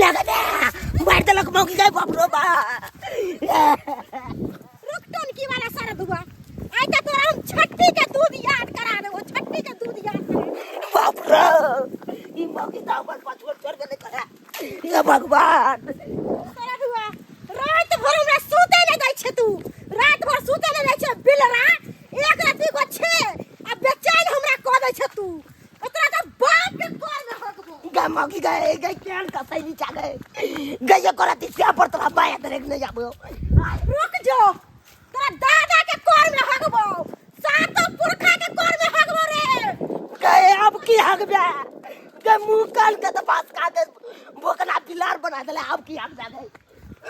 मार देलक मौकी गए बाप रो बा रुक टोनकी वाला सारा दुआ आई त तोरा हम छट्टी के दूध याद करा देबो छट्टी के दूध याद करा बाप रो ई मौकी दाव पर छोड़ छोड़ के नहीं करा ये भगवान सारा दुआ रात भर हमरा सूते ले जाय छ तू रात भर सूते ले जाय छ बिलरा एक राती को छे आ बेचैन हमरा क दै छ तू ओतरा त बाप के कोर में हकबो गा मौकी गए गए केन का सही नीचा गए गए करा तिया पर तोरा बाया दरेक नहीं जाबो रुक जो तोरा दादा के कोर में हकबो सातो पुरखा के कोर में हकबो रे गए अब की हक बे के मुंह कान के तो पास का के बोकना पिलार बना देले अब की हक बे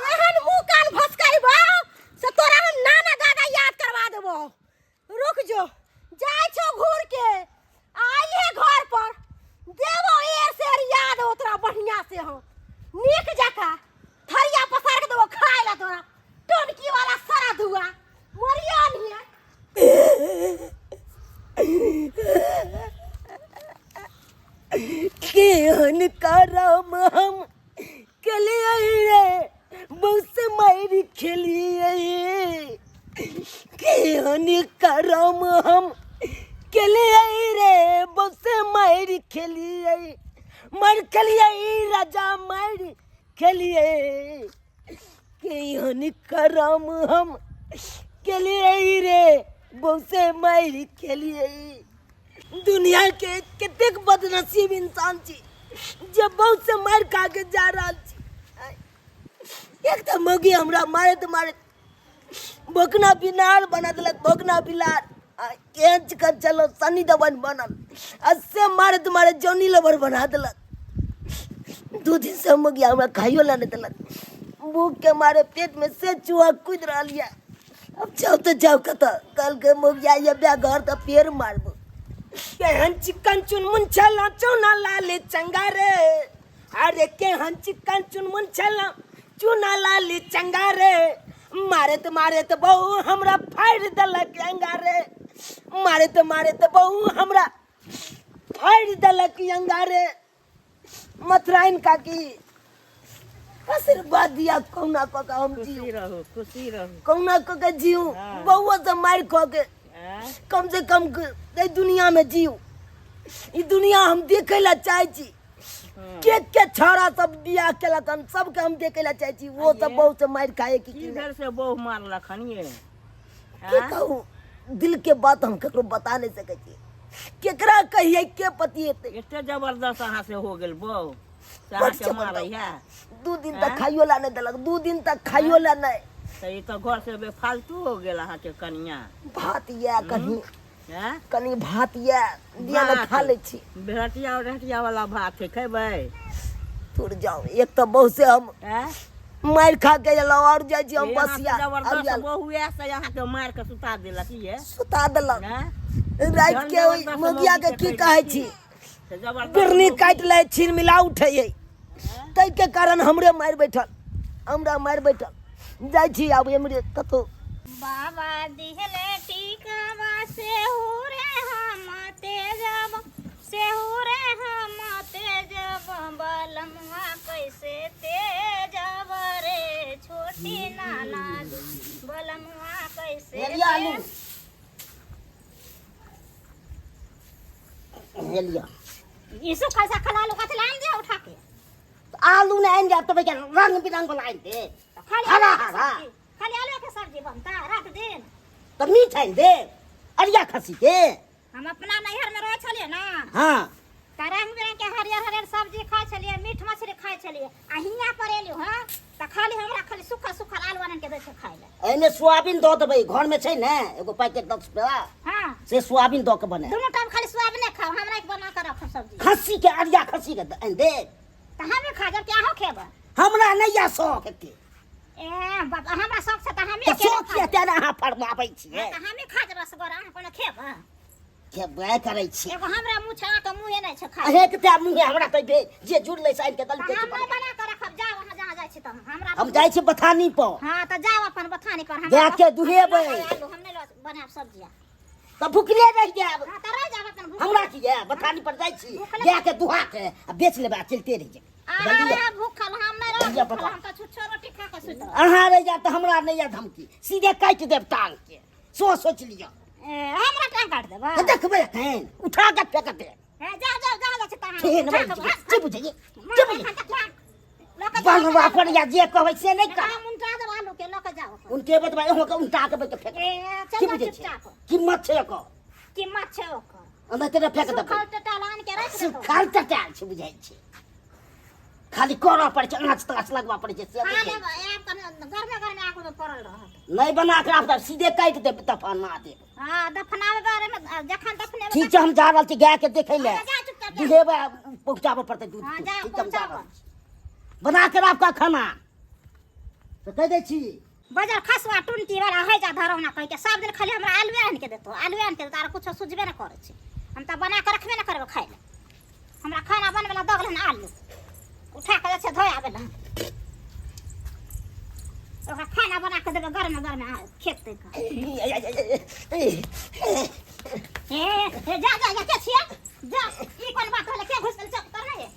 एहन मुंह कान भसकाइबो से तोरा हम नाना दादा याद करवा देबो रुक जो जाय छो घूर के आइए घर पर देबो एर से याद ओतरा बढ़िया से हो नीक जाका थरिया पसार के देबो खाए ला तोरा टोनकी वाला सारा धुआ मरिया नहीं केहन करम हम केलिए रे बहुत से मारी खेलिए केहन करम हम केलिए रे बहुत से मारी खेलिए मर खेलिए राजा मारी खेलिए केहन करम हम केलिए रे बहुत से मारी खेलिए दुनिया के कितने बदनसीब इंसान छी जब बहुत से मार खा के जा रहा छी एक तो मगी हमरा मारे तो मारे बोकना बिनार बना दिलक बोकना बिलार केंच कर चलो सनी दबन बनल अससे मारे तो मारे जॉनी लवर बना दिलक 2 दिन से मगी हमरा खाइयो ला नहीं दिलक भूख के मारे पेट में से चूहा कूद रहा लिया अब जाओ तो जाओ कत कल के मगिया ये ब्याह घर तो पेड़ मारबो केहन चिकन चुनमुन छला चौना लाले चंगा रे अरे केहन चिकन चुनमुन छला चुना लाले चंगा रे मारे तो बहु हमरा फाड़ दलक अंगा रे मारे तो बहु हमरा फाड़ दलक अंगा रे मथुराइन का की आशीर्वाद दिया कौना को का हम जी खुशी रहो कौना को के जीव बहु से मार खो के कम से कम ए दुनिया में जीव ई दुनिया हम देखे ला चाहे छी के छोरा सब बियाह केलक हम सब के हम देखे ला चाहे छी वो सब बहुत से मार खाए की इधर से बहु मार लखन ये के कहूं दिल के बात हम ककरो बता नहीं सके छी केकरा कहिए के पति हेते इतने जबरदस्त अहाँ से हो गेल बहु साहा के मारै है 2 दिन तक खाइयो ला नहीं देलक 2 दिन तक खाइयो ला नहीं तो ये तो घर से बेफालतू हो गेल अहाँ के कनिया भात या कहीं हैं कनी भात या दिया न खा ले छी बेहटिया और रहटिया वाला भात है खेबै तुर जाओ एक तो बहुत से हम हैं मार खा के एलो और जाय छी हम बसिया जबरदस्त बहु ऐसे यहाँ के मार के सुता देलक ये सुता देलक हैं रात के ओइ मुगिया के की कहै छी बिरनी काट ले छीन मिला उठै तै के कारण हमरा मार बैठल जाय छी आब हमरे कतो बाबा दिहले टीकावा से हो रे हम तेजब से हो रे हम तेजब बलमवा कैसे तेजब रे छोटी नाना बलमवा कैसे हेलिया इसो कैसा खला लो कथला आन दे उठा के आलू ने आन जा तो बेटा रंग बिरंग लाइन दे हरा खाली आलू के सब्जी बनता रात दिन तो मीठ है दे अरिया खसी के हम अपना नैहर में रह छलिए ना हां रंग बिरंग के हरियर सब्जी खाए छलिए मीठ मछली खाए छलिए आ हिया पर एलियो हां त खाली हमरा खाली सुखा आलू आनन के दे से खाए ले एने सोयाबीन दो देबै घर में छै ने एगो पैकेट 10 रुपया हां से सोयाबीन दो के बने दोनों टाइम खाली सोयाबीन खाओ हमरा के बना के रख सब्जी खसी के अरिया खसी के दे त हमें खा जब क्या हो खेबा हमरा नहीं या शौक के ए बाबा हमरा शौक से त हमें के शौक के तेरा हां फरमाबै छियै त हमें खा जब रसगोरा हम कोन खेबा के बाय करै छी एगो हमरा मुंह छा के मुंहे नै छ खा अहे के ते मुंहे हमरा त दे जे जुड़ ले साइन के दल के हम बना के रखब जाओ वहां जहां जाय छी त हमरा हम जाय छी बथानी पर हां त जाओ अपन बथानी पर हम जाके दुहेबै आलू हम नै बनाब सब्जिया त भुखले रह जाब हां त रह जाब अपन हमरा की है बथानी पर जाय छी जाके दुहा के आ बेच लेबा चलते रह जाए जल्दी आ भूखल हम नहीं रह जल्दी भूखल पका। हम तो छुच्छो रोटी खा के सुत रह अहाँ रह जा तो हमरा नहीं या धमकी सीधे काट देब टांग के सोच लियो हमरा टांग काट देबा तो देखबे कहीं उठा के फेंक दे जा ता ठीक है जी बुझिए जी बुझिए बनवा पर या जे कहबै से नहीं कर हम उनटा दे आलू के लेके जाओ उनके बतवा हो के उठा के फेंक फेंक की चल बुझे चुपचाप कीमत छै को कीमत छै ओकर अंदर तेरे फेंक दे सुखल टटालान के रख दे सुखाल टटाल छै बुझाइ छै खाली करऽ पड़ै छै आँच तक लगवा पड़ै छै से खा बुझै लेब एक घर में आगो में पड़ल रहत नहीं बना के रख सीधे काट दे तफना दे हां दफनावे बारे में जखन दफने ठीक छै हम जा रहल छी गाय के देखै ले जा चुपचाप दुहेबा पहुंचाबऽ पड़तै दूध हां जा ठीक छै, हम जा पहुंचाबऽ रहल छी। बना के रख का खाना तो कह दे छी बाजार खसवा टुंटी वाला है जा धरौना कह के सब दिन खाली हमरा आलू आन के देतो आलू आन के तारा कुछ सुझबे न करे छै हम त बना के रखबे न करबे खाइ ले हमरा खाना बनबे ला दगलन आलू उठा के छै धोय आबे ला ओकरा खाना बना के देबे गरम खेत तक ए जा के छिए जा ई कोन बात होले के घुसल चक तर नहीं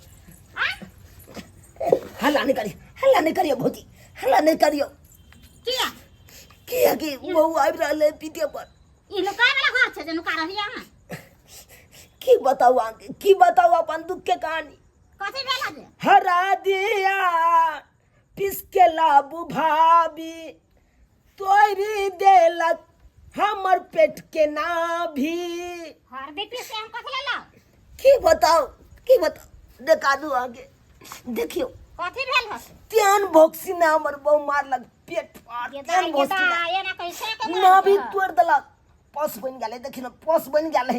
हल्ला नहीं करियो भौजी हल्ला नहीं करियो किया किया कि वो आबि रहले पीठे पर ई नुका वाला घर छै जे नुका रहिया की बताऊ अपन दुख के कहानी कथि भेला जे हरा दिया पिसके लाबू भाभी तोरी देलक हमर पेट के नाभी हर बीपी से हम कथि लेला की बताओ देखा दू आगे देखियो कथि भेल हस त्यान भोक्सी ने हमर बहु मारलक पेट फाड़ ये त्यान भोक्सी ये ना कैसे के नाभी तोड़ देलक पस बन गेलै देखिन पस बन गेलै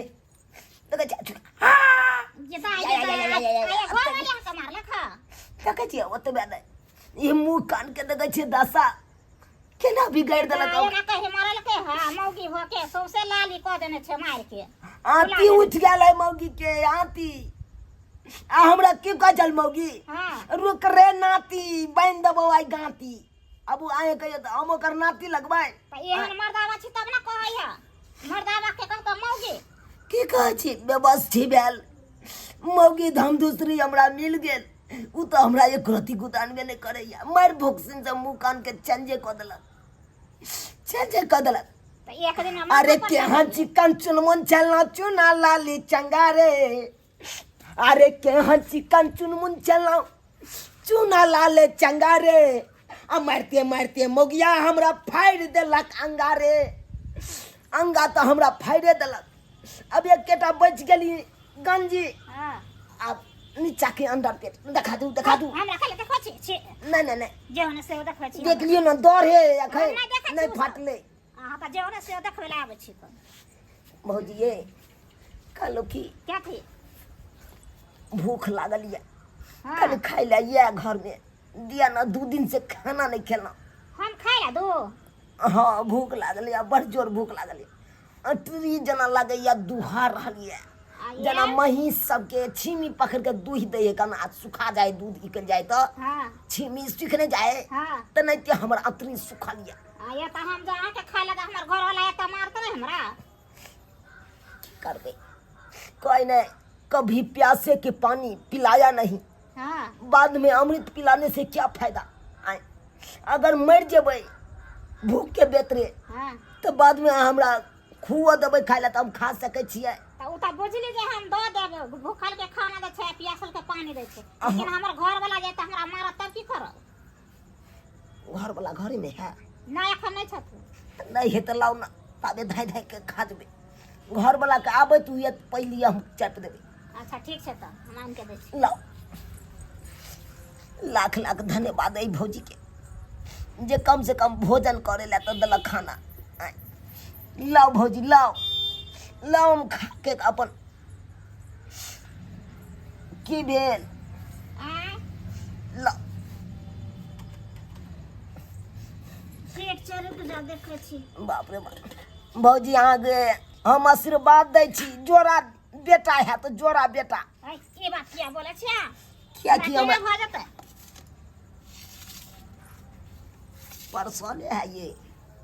देखे छ हां ये घर वाले का मारला खा देखे छी ओतबे नै ये मुंह कान के देखे छी दशा केना बिगाड़ देलक ये ना कहे मारल के हां मौगी हो के सौसे लाली क देने छै मार के आंती उठ गेलै मौगी के आंती आ हमरा की कह चल मौगी हां रुक रे नाती बांध देबो आई गांती अब आए कहियो त हम ओकर नाती लगबै त एहन मर्दावा छी तब ना कहैया मर्दावा के कहत मौगी की कहै छी व्यवस्थी भेल मौगी धम दूसरी हमरा मिल गेल उ तो हमरा एक रति गुदानबे नहीं करैया मार भोक्सिन से मुंह कान के चंजे क देलक त एक दिन अरे केहाँ चिकन चुनमुन चलना चुना लाली चंगारे अरे केहाँ चिकन चुनमुन चलना चुना लाले चंगारे आ मारते मारते मोगिया हमरा फाड़ देलक अंगारे अंगा तो हमरा फाड़े देलक अब एक केटा बच गेली गंजी हां अब नीचा के अंदर पेट देखा दू हमरा खाली देखो छी नहीं जेहन से देखो छी देख लियो ना दौड़ है अखै नहीं देखै छी नहीं उ फाटले हां त जेहन से देखबै ला आबै छी त भौजी ये कहलो की क्या थी भूख लागल ये हां कल खाई ले ये घर में दिया ना 2 दिन से खाना नहीं खेला हम खाइ ला दो हाँ भूख लागल या बड़ जोर भूख लागल अटरी जना लगे या दुहार रहल ये जना महीस सबके छीमी पकड़ के दूध दे कना सुखा जाए दूध निकल जाए तो हां छीमी सूखने जाए हां तो नहीं तो हमर अतरी सुखल ये ये त हम जा के खा ला हमर घर वाला त मारत रहे हमरा करबे कोई नहीं कभी प्यासे के पानी पिलाया नहीं हां बाद में अमृत पिलाने से क्या फायदा आए अगर मर जेबै भूख के बेतरे हां तो बाद में हमरा खुआ देबै खाय ला तो हम खा सकै छियै त उ त बुझली जे हम दो देबे भूखल के खाना दे छै प्यासल के पानी दे छै लेकिन हमर घर वाला जे त हमरा मारत तब की करब घर वाला घरे में है ना एखन नहीं छथु नहीं है तो लाओ ना ताबे धाय धाय के खा देबै घर वाला के आबै तू ये पहली हम चट देबै अच्छा ठीक छै त हम आन के दे छी लाओ लाख लाख धन्यवाद है भौजी के जे कम से कम भोजन करे ला तो देलक खाना आय, लाओ भौजी लाओ हम खा के अपन की भेल लाओ पेट चरक जा देखे छी बाप रे बाप भौजी अहाँ के हम आशीर्वाद दै छी जोड़ा बेटा है तो जोड़ा बेटा ई बात किया बोले छी क्या किया हमरा मैं भ जते परसों है ये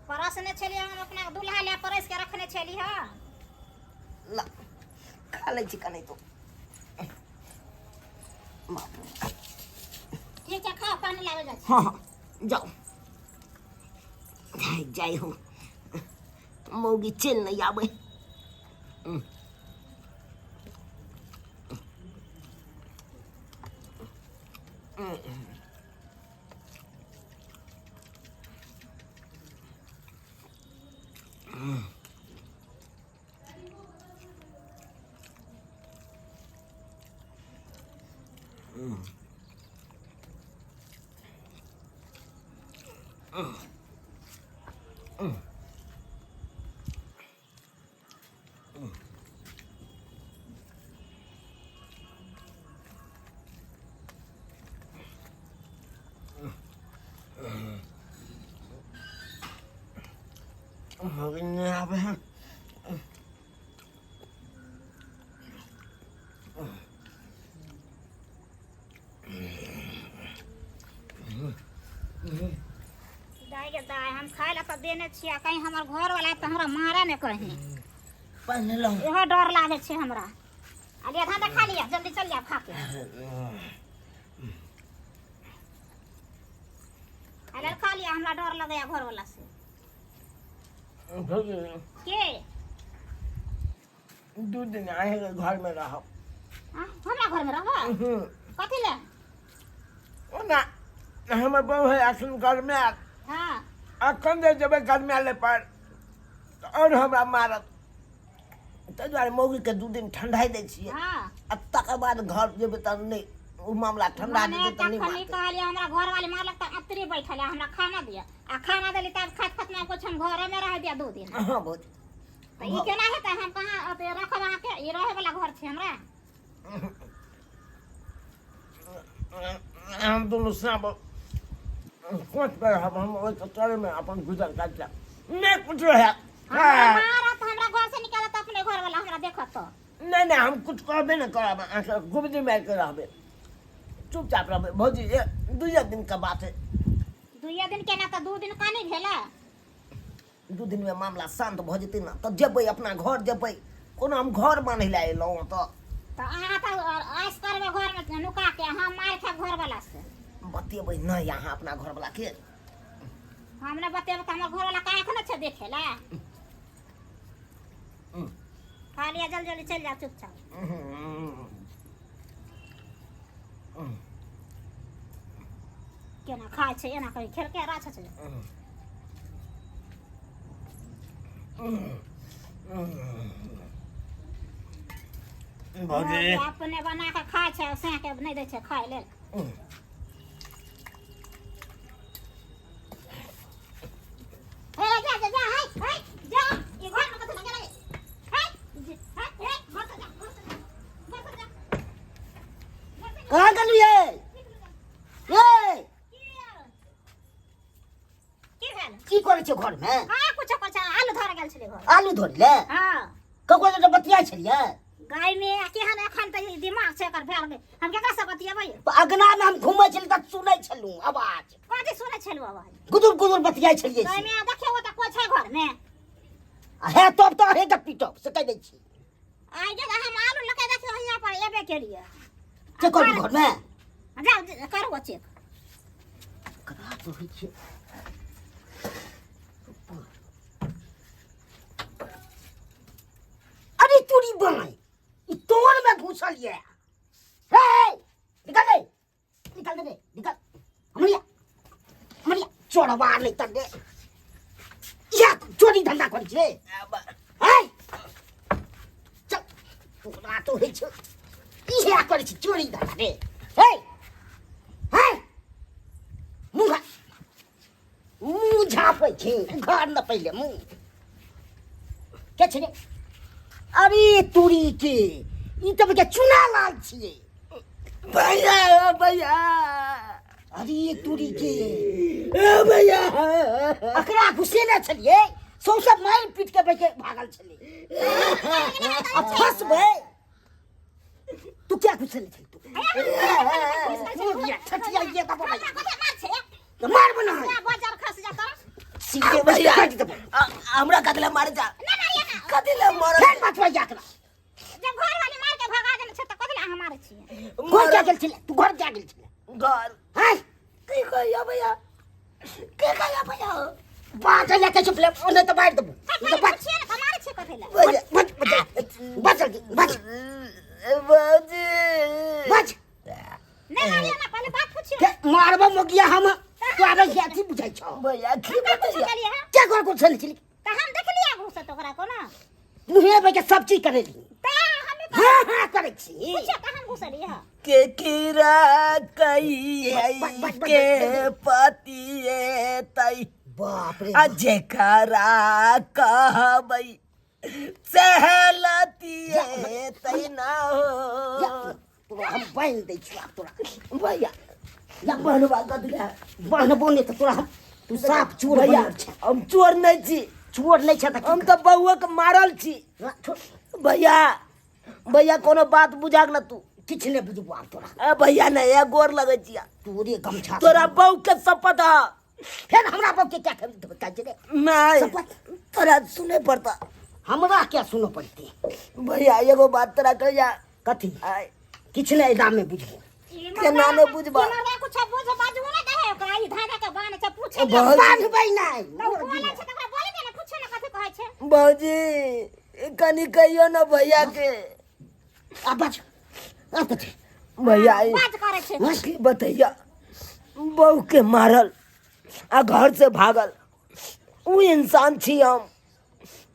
परसने छली हम अपना दूल्हा ले परस के रखने छली हां ला खा ले चिकन तो बाप रे पानी लावे जा हाँ हाँ जाओ जाई हो मौगी चल नहीं आवे मौगी नहीं आवे दाई के दाई हम खाए ला तो देने छिया कहीं हमर घर वाला तो हमरा मारा ने कहीं पहले लो एहो डर लागे छे हमरा अरे आधा तो खा लिया जल्दी चल जा खा के अरे खा लिया हमरा डर लगे घर वाला से के 2 दिन आए घर में रहो हमरा घर में रहो कथी ले ना हमर बहू है अखन घर में हां अखन दे जब घर में आले पर और हमरा मारत त द्वारे मौगी के 2 दिन ठंडाई दे छिए हां आ तकर बाद घर जेबे त नहीं उ मामला ठंडा दे त नहीं खाली कहलिए हमरा घर वाले मारलक त अतरी बैठल है हमरा खाना दिया आ खाना देली तब खात खात में कुछ हम घर में रह दिया 2 दिन हां बहुत तो ई केना हेतै हम कहां अते रखब के ई रहे वाला घर छे हमरा हम दोनों सब कोच पर हम ओइ चले में अपन गुजर काट नहीं कुछ है मारा तो हमरा घर से निकाल त अपने घर वाला हमरा देखत तो नहीं हम कुछ कहबे न करब गुबदी मार के रहबे चुपचाप रहबे भौजी 2 दिन का बात है 2 दिन केना त 2 दिन कानी भेला 2 दिन में मामला शांत भ जेतै न त जेबै अपना घर जेबै कोनो हम घर बांधै ला एलौ त अहाँ तो आइस करबे घर में नुका के हम मार खा घर वाला से बतेबै न यहाँ अपना घर वाला के हमने बतेब त हमर घर वाला काहे खने छे देखेला खा लिया जल्दी जल्दी चल जा चुपचाप केना खाय छे एना कहि खेल के राछ छे भौजी अपने बना के खाय छे से के नहीं दे छे खाय ले ए जा जा जा हाय जा ये घर में कथि लगे हाय हाय मत जा कहाँ गेलिए ए की करे छे घर में हां कुछ आलू धर गेल छले घर आलू धोरी ले हां कको जे बतिया छलिए गाय में केहन एखन त दिमाग से एकर भेल हम केकरा से बतियेबै अगना में हम घुमै छली त सुनै छलू आवाज कथि सुनै छलु आवाज गुदुर बतिया छलिए गाय में देखियो त कोइ छै घर में हे तब तो हे गप पीटो से कह दै छी आइ जे हम आलू लके देखियो यहाँ पर एबे केलिए चेक कर घर में जाओ करो चेक करा तो होइ छै अरे तूरी बनाई ई तोड़ में घुसल ये हे निकल दे निकल हमरिया चोरवा नहीं तक दे या चोरी धंधा कर छे हे चल तोरा तो होइ छै इहे कर छी चोरी धंधा रे हे मुँह झापै छै घर न पहिले मुँह के छै रे अरे तूरी के ई त के चुना लाल छिए भैया अरे तूरी के भैया अकरा घुसेने छलिए सौसे मार पीट के बैठे भागल छले अब फंसबे तू क्या घुसेने छली तू ये छटिया ये बाबा भैया मार बना बाजार खस जा कर सीधे भैया हमरा कतले मार जा कतले मार मत भैया करा जब घर वाले मार के भगा देने छ त कथि ला हम मारे छी घर जा गेल छले तू घर जा गेल छले घर हाय की कहया भैया के कहया भैया बात है के चुप ले नहीं तो बैठ दो नहीं तो बैठ हमारे छे कथेला भैया बच बच बाजी बच नहीं मारियो ना पहले बात पूछियो के मारबो मोगिया हम तो आबे जाती बुझाई छ भैया की बताइए चलिए हां क्या कर को चल चली त हम देख लिया घुस तो ओकरा को ना मुहे बे के सब चीज करे ली त हमें हां करे छी पूछे कहां घुसली है के कीरा कई के पतिए तई बाप रे अजे करा कहबई सहलतिए तई ना हो तोरा हम बांध दे छी तोरा भैया या बनवा गदला बांध बोने तो तोरा हम तू साफ चोर भैया भैया हम चोर नहीं छी चोर नहीं छ त हम तो बउआ के मारल छी भैया भैया कोनो बात बुझाक ना तू किछ ने बुझबो आब तोरा ए भैया ने ए गोर लगै छिया तोरे गमछा तोरा बहू के शपथ है फिर हमरा बाप के क्या कर बता जे नहीं शपथ तोरा सुने पड़ता हमरा क्या सुनो पड़ती भैया एगो बात तोरा कहिया कथी आय किछ ने दाम में बुझबो केना ने बुझबा हमरा कुछ बुझ बाजू ना दे ओकरा ई धागा के बाने छ पूछे बहुत- बांधबै नहीं तो बोले छ त बोले दे ना पूछे ना कथि कहै छै बाबूजी कनी कहियो ना भैया के आ बच आ कथी भैया बात करे छै की बतैया बहू के मारल आ घर से भागल उ इंसान छी हम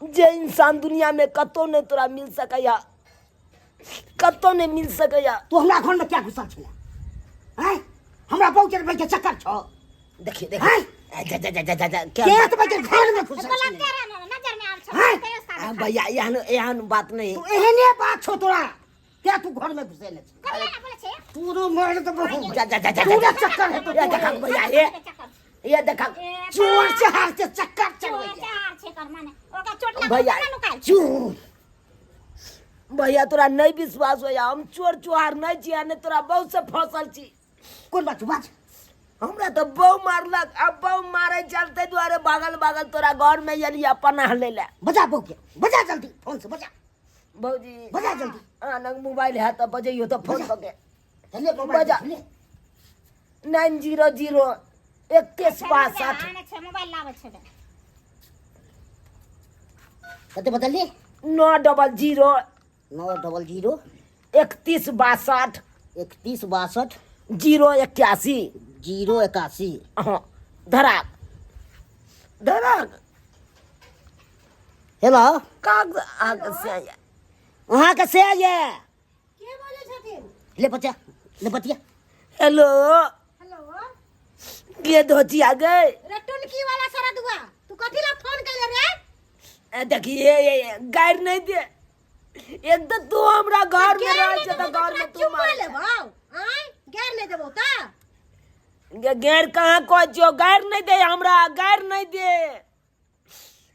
जे इंसान दुनिया में कतो नहीं तोरा मिल सकैया कतो नहीं मिल सकैया तू हमरा घर में क्या घुसल छला हैं हमरा पहुंचे भाई के चक्कर छ देखिए हैं देखिए जा जा जा जा क्या के तो भाई घर में घुसल गलत छला करे ना नजर में आब छ हैं? तेज सारा भैया एहन बात नहीं तू एहने बात छ तोरा क्या तू घर में घुसेले छ कथि ना बोले छै तू रो मर तो बहुत जा जा जा जा तू जा चक्कर है तो ये देखा भैया ये देखा चोर चहार के चक्कर चल चोर गया चार छे कर माने ओका चोट ना भैया लुकाल चोर भैया तोरा नहीं विश्वास होया हम चोर चुहार नहीं छिया ने तोरा बहुत से फसल छी कौन बात बात हमरा तो बहु मारलक अब बहु मारे चलते द्वारे भागल भागल तोरा घर में यली पनाह ले ले बजा बो के बजा जल्दी फोन से बजा भौजी बजा जल्दी नंग मोबाइल है तो बजइयो तो फोन करके चले बजा। 900 2162 आने छे मोबाइल लावे छे कते बदलिए 900 900 3162 3162 081 081 हाँ धराक धराक हेलो काग आग से आया वहां के से ये के बोले छथिन ले बतिया हेलो हेलो ये धोती आ गए रे टुनकी वाला सरदुआ तू कथि ला फोन कैले रे देखिए ये गायर नहीं दे एक तो तू हमरा घर में रह छ तो घर में तू मार लेबो आय गैर नहीं देबो त गैर कहाँ कहछो गैर नहीं दे हमरा गैर नहीं दे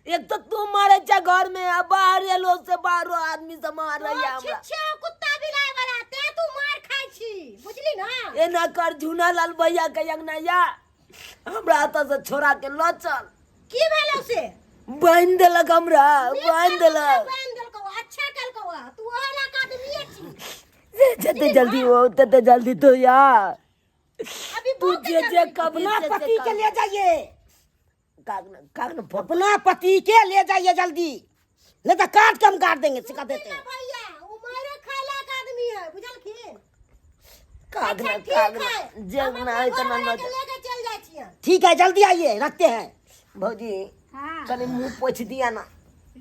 एक तो तू मारे छ घर में अब बाहर एलो से बाहरो आदमी से मार रही है हमरा छिछे कुत्ता बिलाय वाला ते तू मार खाइ छी बुझली ना ए ना कर झूना लाल भैया के अंगना या हमरा तो से छोरा के लो चल की भेलो से बांध देलक हमरा बांध देलक बांध देलको अच्छा कलको तू ओला का आदमी छी जते जल्दी हो तते जल्दी तो यार अभी तू बहुत जे कभी अपना पति के ले जाइए कागन अपना पति के ले जाइए जल्दी नहीं तो काट के हम काट देंगे सिखा देते हैं भैया वो मारे खाला का आदमी है बुझलखिन कागन जगना है तो ना लेके चल जाय छियै ठीक है जल्दी आइए रखते हैं भौजी हां कनी मुंह पोछ दिया ना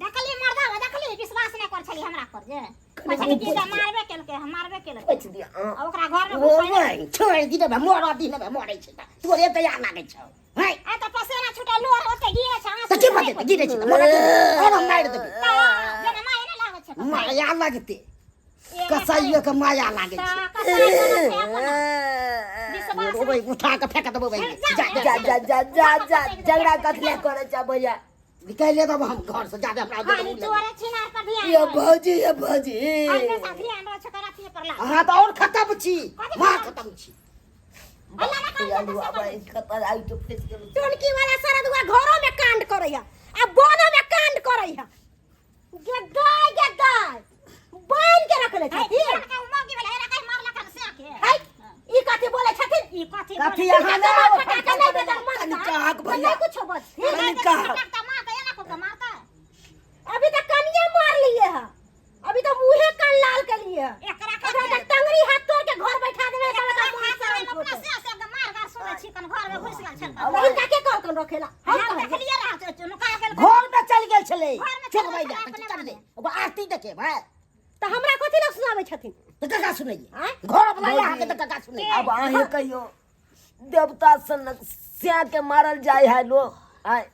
देखली मर्दा देखली विश्वास नहीं कर छली हमरा पर जे पछली की मारबे केलके हम मारबे केलके पोछ दिया हाँ। आ ओकरा घर में ओ घुसै भाई छोड़ दी ना मोर दी ना मोरे छै तोरे तैयार लागे छै हाय आ त पसेना छुटे लोर होते गिरे छ तो की बात है गिरे छै मोर और हम मार देबे जना माय ने लागे छ माया लागते कसाईयो के माया लागे छै ओ भाई उठा के फेंक देबो भाई जा जा जा जा जा जा झगड़ा कथले करे छ भैया निकाल ले तब हम घर से जाके हमरा हां दे चोरे छिनार पर ध्यान ये भौजी अपने साथ ध्यान रख कर रखिए पर ला हां तो और खत्म छी मां खत्म छी अल्लाह ना कर लुआ भाई खतर आई तो फेस के टोनकी वाला सरदुआ घरों में कांड करैया आ बोनो में कांड करैया गद्दाय बांध के रखले छथि का मौगी वाला एरा काई मारला कर से आके हाय ई कथी बोले छथिन ई कथी कथी बोले? यहाँ ना फटाका नहीं देता कनी मारता कहाक भैया नहीं कुछ बस कनी कहाक फटकता मार के एना को मारता है। अभी तक कनिया मार लिए है अभी तो मुंहे कान लाल कर लिए है एकरा अगर के तक टंगरी हाथ तोड़ के घर बैठा देवे साला का मुंह अपना से से मार गार सुने छी कन घर में घुस गेल छल लेकिन काके कौन कौन रखेला हम हम कहें देखलिए रहा तो नुका गेल घर में चल गेल छले घर में चुप चल भाई गेल जा छलै, कर दे अब आरती देखे भाई तो हमरा कथी लोग सुनावे छथिन तो कका सुनाइए हैं? घर अपना यहाँ के तो कका सुनाइए अब आहे कहियो देवता सन स्या के मारल जाय है लोग आय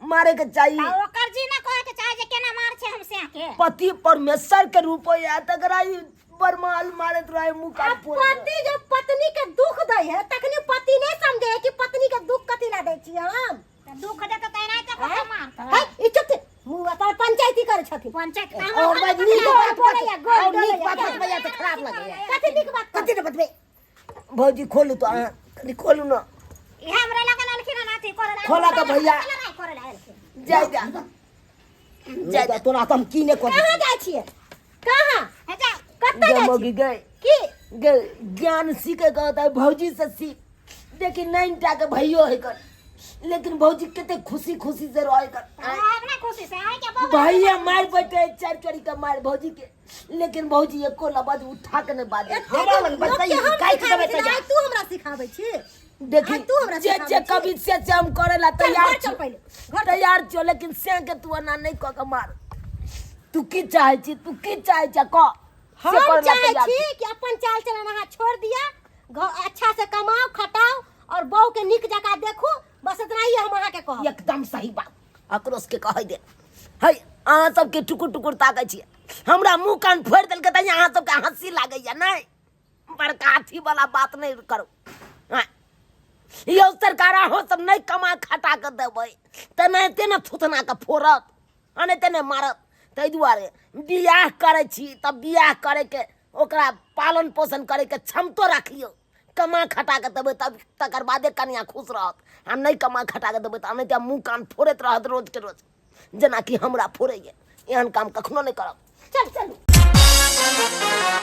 मारे के चाहिए ओकर जी ना कहे के चाहे जे केना मार छे हम से के पति परमेश्वर के रूप या तकरा बरमाल मारत रहे मुंह का अब पति जब पत्नी के दुख दे है तखनी पति नहीं समझे कि पत्नी के दुख कथी ला दे छी हम दुख दे त तैना त को मारता है ई चुप मुंह पर पंचायती करे छथिन पंचायत का और भाई नीक बात बोले या गोल और नीक डोले बात या। बतबैया तो खराब लगे कथी निक बात कथी ने बतबे भौजी खोलू तो अहाँ कनी खोलू ना ई हमरा लगन अलखिन ना थी करे खोला तो भैया करे अलखिन जाय जा जा तो ना तो हम की ने कर कहां जाय छिए कहां हे जा कत्ते जाय जमोगी छी गए की ज्ञान सीखे का होता है भौजी से सीख देखिन नहीं टाके भैयो है कर लेकिन भौजी कितने खुशी खुशी से रहे कर अपना खुशी से आए के बहुत भैया मार बैठे चार चोरी का मार भौजी के लेकिन भौजी एको लबाज उठा के नहीं बाजे हमरा लग बताइए काई के देबे तो जा तू हमरा सिखाबै छी देखी तू हमरा जे सिखाबै जे छी। कभी से हम करेला तैयार चल छी पहले तैयार छो लेकिन से के तू ना नहीं क के मार तू की चाहे छी तू की चाहे छ क से हम करेला चाहे तैयार छी कि अपन चाल चलन अहाँ छोड़ दिया घर अच्छा से कमाओ खटाओ और बहू के निक जका देखो बस इतना ही हम अहाँ के कहब एकदम सही बात आक्रोश के कह दे है अहाँ सबके टुकुर टुकुर ताकै छियै हमरा मुंह कान फोड़ देलकै त अहाँ सबके हंसी लागैया नहीं बड़का अथी वाला बात नहीं करो हाँ। यौ सरकार अहाँ सब नहीं कमा खटा के देबै त नहीं तेना थुथना के फोड़त आ नहीं तेने मारत ताहि दुआरे बियाह करै छी तब बियाह करे के ओकरा पालन पोषण करे के क्षमतो राखियो कमा खटा के देबै तब तकर बादे कनिया खुश रहत आ नहीं कमा खटा के देबै त नहीं त मुंह कान फोड़ैत रहत रोज के रोज जेना कि हमरा फोड़ैया एहन काम कखनो नहीं करब चल चल